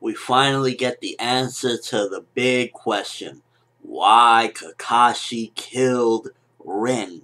we finally get the answer to the big question. Why Kakashi killed Rin.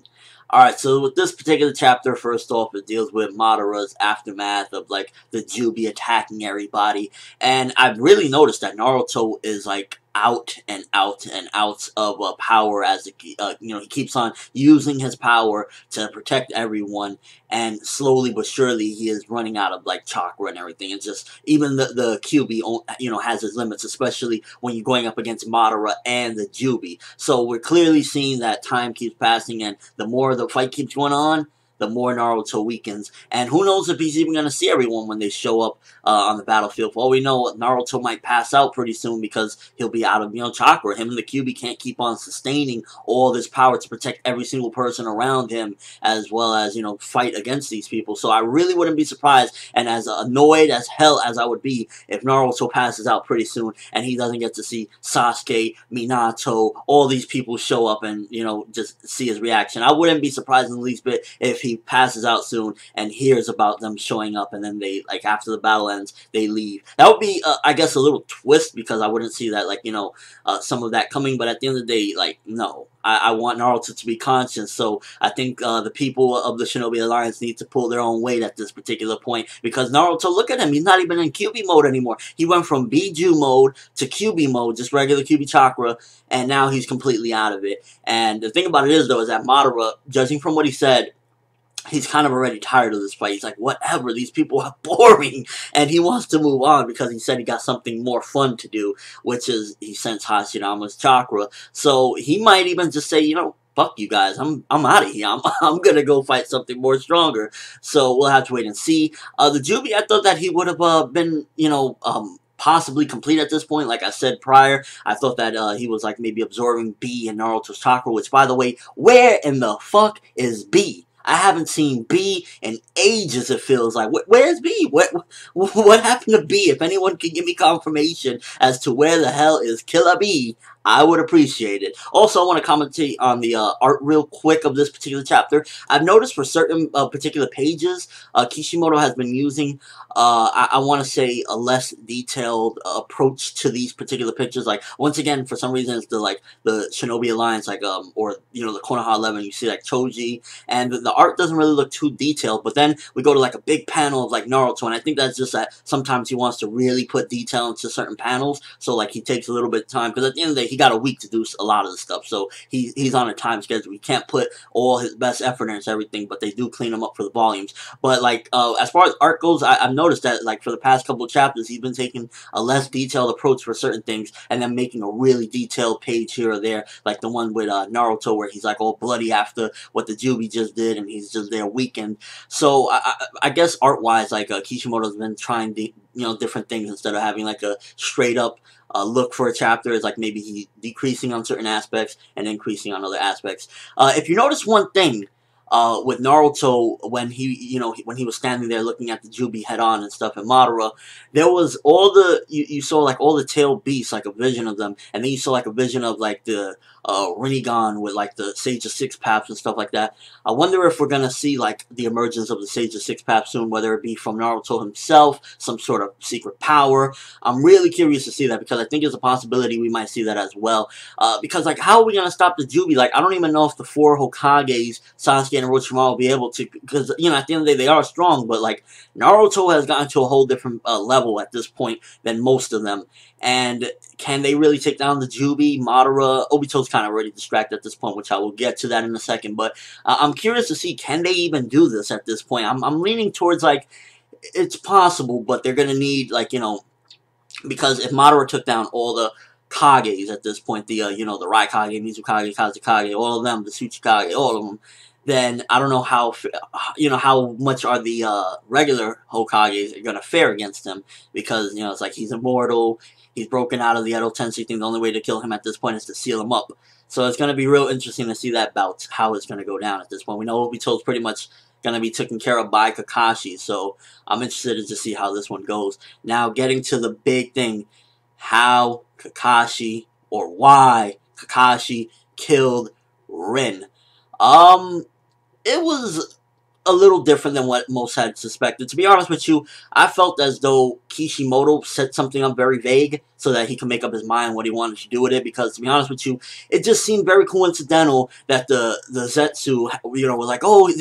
Alright, so with this particular chapter, first off, it deals with Madara's aftermath of, like, the Jubi attacking everybody. And I've really noticed that Naruto is, like, out and out and out of power as, he keeps on using his power to protect everyone. And slowly but surely, he is running out of, like, chakra and everything. It's just, even the QB, has his limits, especially when you're going up against Madara and the Jubi. So we're clearly seeing that time keeps passing, and the more the fight keeps going on, the more Naruto weakens. And who knows if he's even going to see everyone when they show up on the battlefield. For all we know, Naruto might pass out pretty soon because he'll be out of, chakra. Him and the QB can't keep on sustaining all this power to protect every single person around him, as well as, fight against these people. So I really wouldn't be surprised, and as annoyed as hell as I would be if Naruto passes out pretty soon and he doesn't get to see Sasuke, Minato, all these people show up and, just see his reaction. I wouldn't be surprised in the least bit if he passes out soon and hears about them showing up, and then they, like, after the battle ends, they leave. That would be, I guess, a little twist, because I wouldn't see that, like, some of that coming, but at the end of the day, like, no. I want Naruto to be conscious, so I think the people of the Shinobi Alliance need to pull their own weight at this particular point, because Naruto, look at him, he's not even in QB mode anymore. He went from Biju mode to QB mode, just regular QB chakra, and now he's completely out of it. And the thing about it is, though, is that Madara, judging from what he said, he's kind of already tired of this fight. He's like, whatever, these people are boring. And he wants to move on because he said he got something more fun to do, which is he sends Hashirama's chakra. So he might even just say, fuck you guys, I'm out of here. I'm gonna go fight something more stronger. So we'll have to wait and see. The Jubi, I thought that he would have been, possibly complete at this point. Like I said prior, I thought that he was like maybe absorbing B and Naruto's chakra, which, by the way, where in the fuck is B? I haven't seen B in ages, it feels like. Where's B? What happened to B? If anyone can give me confirmation as to where the hell is Killer B, I would appreciate it. Also, I want to commentate on the art real quick of this particular chapter. I've noticed for certain particular pages, Kishimoto has been using, I want to say, a less detailed approach to these particular pictures. Like, once again, for some reason, it's the Shinobi Alliance, or, the Konoha 11, you see, like, Choji, and the art doesn't really look too detailed, but then we go to, like, a big panel of, like, Naruto, and I think that's just that sometimes he wants to really put detail into certain panels, so, like, he takes a little bit of time, because at the end of the day, he got a week to do a lot of the stuff, so he's on a time schedule. He can't put all his best effort into everything, but they do clean him up for the volumes. But, like, as far as art goes, I've noticed that, like, for the past couple of chapters, he's been taking a less detailed approach for certain things, and then making a really detailed page here or there, like the one with Naruto, where he's, like, all bloody after what the Jubi just did, and he's just there weakened. So, I guess art-wise, like, Kishimoto's been trying different things instead of having, like, a straight-up look for a chapter. Is like maybe he decreasing on certain aspects and increasing on other aspects. If you notice one thing with Naruto, when he when he was standing there looking at the Jubi head on and stuff, and Madara, there was all the you saw like all the tailed beasts, like a vision of them, and then you saw like a vision of like the Rinnegan with like the Sage of Six Paths and stuff like that. I wonder if we're gonna see like the emergence of the Sage of Six Paths soon, whether it be from Naruto himself, some sort of secret power. I'm really curious to see that, because I think there's a possibility we might see that as well. Because like, how are we gonna stop the Jubi? Like, I don't even know if the 4 Hokages, Sasuke and Orochimaru, will be able to, because at the end of the day they are strong, but like Naruto has gotten to a whole different level at this point than most of them. And can they really take down the Jubi? Madara, Obito's kind of already distracted at this point, which I will get to that in a second. But I'm curious to see, can they even do this at this point? I'm leaning towards like, it's possible, but they're gonna need like, because if Madara took down all the Kages at this point, the the Raikage, Mizukage, Kazekage, all of them, the Tsuchikage, all of them, then I don't know how how much are the regular Hokages are gonna fare against him, because it's like he's immortal, he's broken out of the Edo Tensei thing. The only way to kill him at this point is to seal him up. So it's gonna be real interesting to see that bout, how it's gonna go down at this point. We know Obito's pretty much gonna be taken care of by Kakashi, so I'm interested to see how this one goes. Now, getting to the big thing, how Kakashi, or why Kakashi killed Rin. It was a little different than what most had suspected. To be honest with you, I felt as though Kishimoto set something up very vague so that he could make up his mind what he wanted to do with it, because to be honest with you, it just seemed very coincidental that the Zetsu, was like, oh,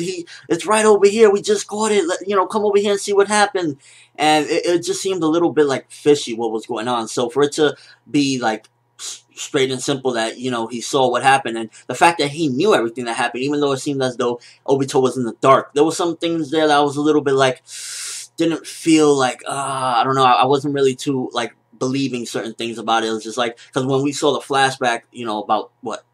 it's right over here, we just caught it, come over here and see what happened. And it just seemed a little bit like fishy what was going on. So for it to be like straight and simple that, he saw what happened, and the fact that he knew everything that happened, even though it seemed as though Obito was in the dark, there were some things there that I was a little bit like, didn't feel like, I don't know, I wasn't really too, like, believing certain things about it. It was just like, because when we saw the flashback, about, what,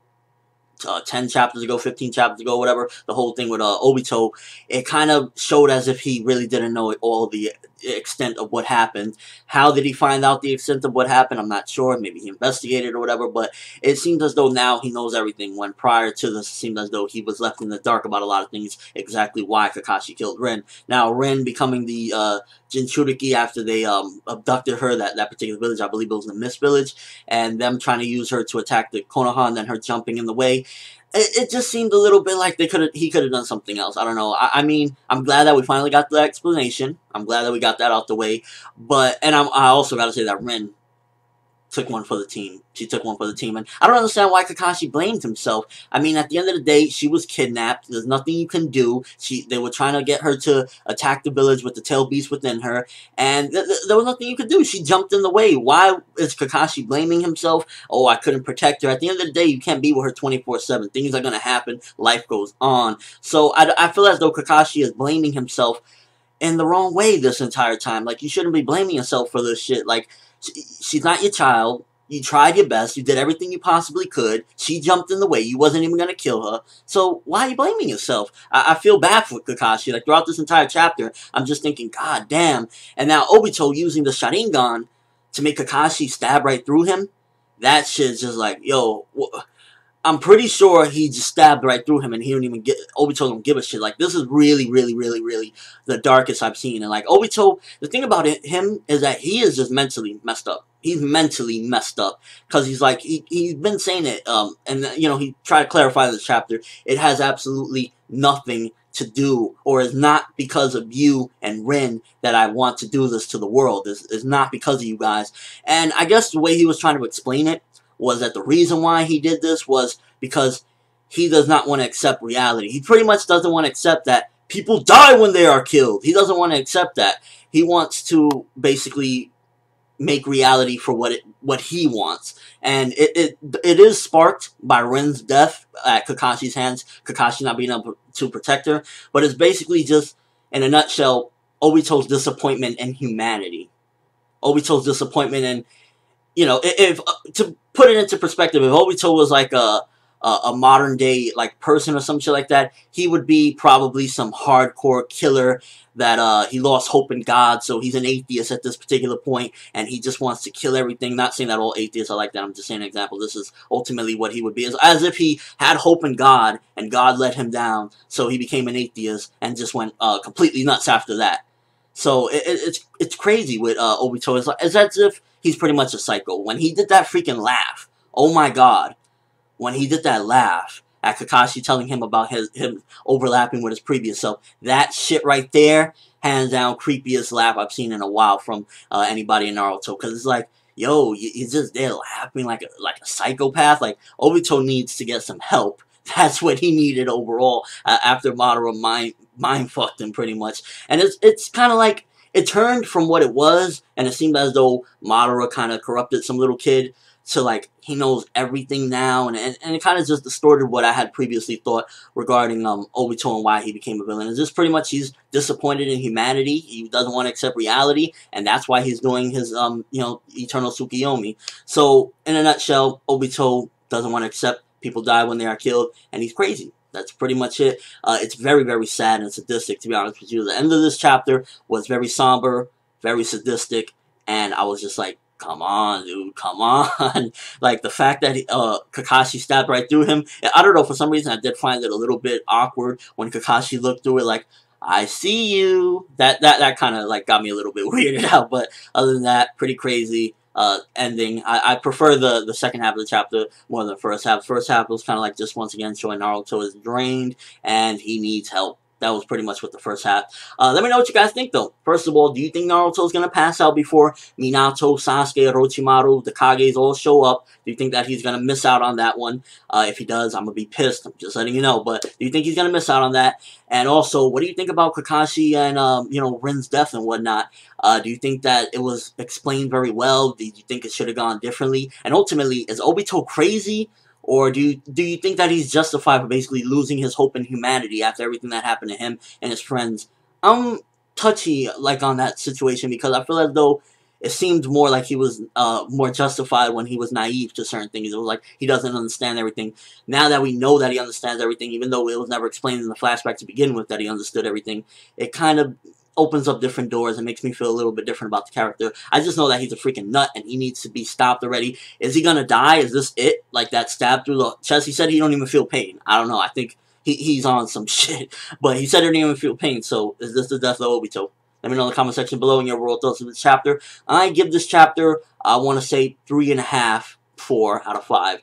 10 chapters ago, 15 chapters ago, whatever, the whole thing with Obito, it kind of showed as if he really didn't know all the extent of what happened. How did he find out the extent of what happened? I'm not sure. Maybe he investigated or whatever, but it seems as though now he knows everything, when prior to this, it seemed as though he was left in the dark about a lot of things, exactly why Kakashi killed Rin. Now, Rin becoming the Jinchuriki after they abducted her, that particular village, I believe it was the Mist Village, and them trying to use her to attack the Konoha, and then her jumping in the way. It just seemed a little bit like he could have done something else. I don't know. I mean, I'm glad that we finally got the explanation. I'm glad that we got that out the way. And I also got to say that Rin took one for the team. She took one for the team. And I don't understand why Kakashi blamed himself. I mean, at the end of the day, she was kidnapped. There's nothing you can do. They were trying to get her to attack the village with the tail beast within her. And there was nothing you could do. She jumped in the way. Why is Kakashi blaming himself? Oh, I couldn't protect her. At the end of the day, you can't be with her 24/7. Things are going to happen. Life goes on. So I feel as though Kakashi is blaming himself in the wrong way this entire time. Like, you shouldn't be blaming yourself for this shit. Like, she's not your child. You tried your best. You did everything you possibly could. She jumped in the way. You wasn't even going to kill her. So why are you blaming yourself? I feel bad for Kakashi. Like, throughout this entire chapter, I'm just thinking, God damn. And now Obito using the Sharingan to make Kakashi stab right through him. That shit's just like, yo, I'm pretty sure he just stabbed right through him, and he didn't even Obito don't give a shit. Like, this is really, really, really, really the darkest I've seen. And like, Obito, the thing about him is that he is just mentally messed up. He's mentally messed up, because he's like, he's been saying it, and he tried to clarify this chapter. It has absolutely nothing to do, or is not because of you and Rin that I want to do this to the world. It's not because of you guys. And I guess the way he was trying to explain it was that the reason why he did this was because he does not want to accept reality. He pretty much doesn't want to accept that people die when they are killed. He doesn't want to accept that. He wants to basically make reality for what he wants. And it is sparked by Rin's death at Kakashi's hands, Kakashi not being able to protect her, but it's basically just, in a nutshell, Obito's disappointment in humanity. Obito's disappointment in, if to put it into perspective, if Obito was like a modern day like person or some shit like that, he would be probably some hardcore killer that he lost hope in God, so he's an atheist at this particular point, and he just wants to kill everything. Not saying that all atheists are like that, I'm just saying an example. This is ultimately what he would be, as if he had hope in God, and God let him down, so he became an atheist, and just went completely nuts after that. So it's crazy with Obito. It's as if he's pretty much a psycho. When he did that freaking laugh, oh my god, when he did that laugh at Kakashi telling him about him overlapping with his previous self, that shit right there, hands down, creepiest laugh I've seen in a while from anybody in Naruto. Because it's like, yo, you're just there laughing like a psychopath. Like, Obito needs to get some help. That's what he needed overall after Madara mind fucked him pretty much. And it's kind of like, it turned from what it was, and it seemed as though Madara kind of corrupted some little kid, to like, he knows everything now, and it kind of just distorted what I had previously thought regarding Obito and why he became a villain. It's just pretty much he's disappointed in humanity, he doesn't want to accept reality, and that's why he's doing his Eternal Tsukiyomi. So, in a nutshell, Obito doesn't want to accept people die when they are killed, and he's crazy. That's pretty much it. It's very, very sad and sadistic, to be honest with you. The end of this chapter was very somber, very sadistic, and I was just like, come on, dude, come on. Like, the fact that Kakashi stabbed right through him, I don't know, for some reason I did find it a little bit awkward when Kakashi looked through it like, I see you. That kind of like got me a little bit weirded out, but other than that, pretty crazy ending. I prefer the second half of the chapter more than the first half. The first half was kind of like just once again showing Naruto is drained and he needs help. that was pretty much what the first half. Let me know what you guys think, though. First of all, do you think Naruto's going to pass out before Minato, Sasuke, Orochimaru, the Kages all show up? Do you think that he's going to miss out on that one? If he does, I'm going to be pissed. I'm just letting you know. But do you think he's going to miss out on that? And also, what do you think about Kakashi and, you know, Rin's death and whatnot? Do you think that it was explained very well? Do you think it should have gone differently? And ultimately, is Obito crazy? Or do you think that he's justified for basically losing his hope in humanity after everything that happened to him and his friends? I'm touchy like on that situation because I feel as though it seemed more like he was more justified when he was naive to certain things. It was like he doesn't understand everything. Now that we know that he understands everything, even though it was never explained in the flashback to begin with that he understood everything, it kind of opens up different doors and makes me feel a little bit different about the character. I just know that he's a freaking nut and he needs to be stopped already. Is he gonna die? Is this it? Like that stab through the chest? He said he don't even feel pain. I don't know. I think he's on some shit. But he said he didn't even feel pain. So is this the death of Obito? Let me know in the comment section below in your world thoughts of this chapter. I give this chapter, I want to say 3.5. 4 out of 5.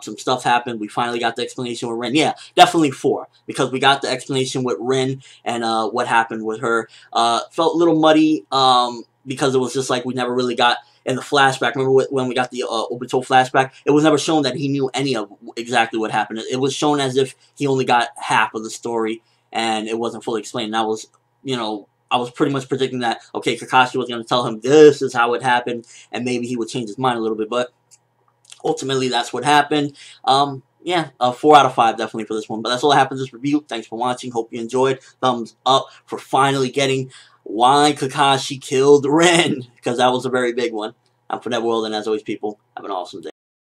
Some stuff happened. We finally got the explanation with Rin. Yeah, definitely 4. Because we got the explanation with Rin and what happened with her. Felt a little muddy because it was just like we never really got in the flashback. Remember when we got the Obito flashback? It was never shown that he knew any of exactly what happened. It was shown as if he only got half of the story and it wasn't fully explained. That was, you know, I was pretty much predicting that, okay, Kakashi was going to tell him this is how it happened and maybe he would change his mind a little bit, but ultimately, that's what happened. Yeah, 4 out of 5 definitely for this one. But that's all I have for this review. Thanks for watching. Hope you enjoyed. Thumbs up for finally getting why Kakashi killed Rin. Because that was a very big one. I'm ForneverWorld, and as always, people, have an awesome day.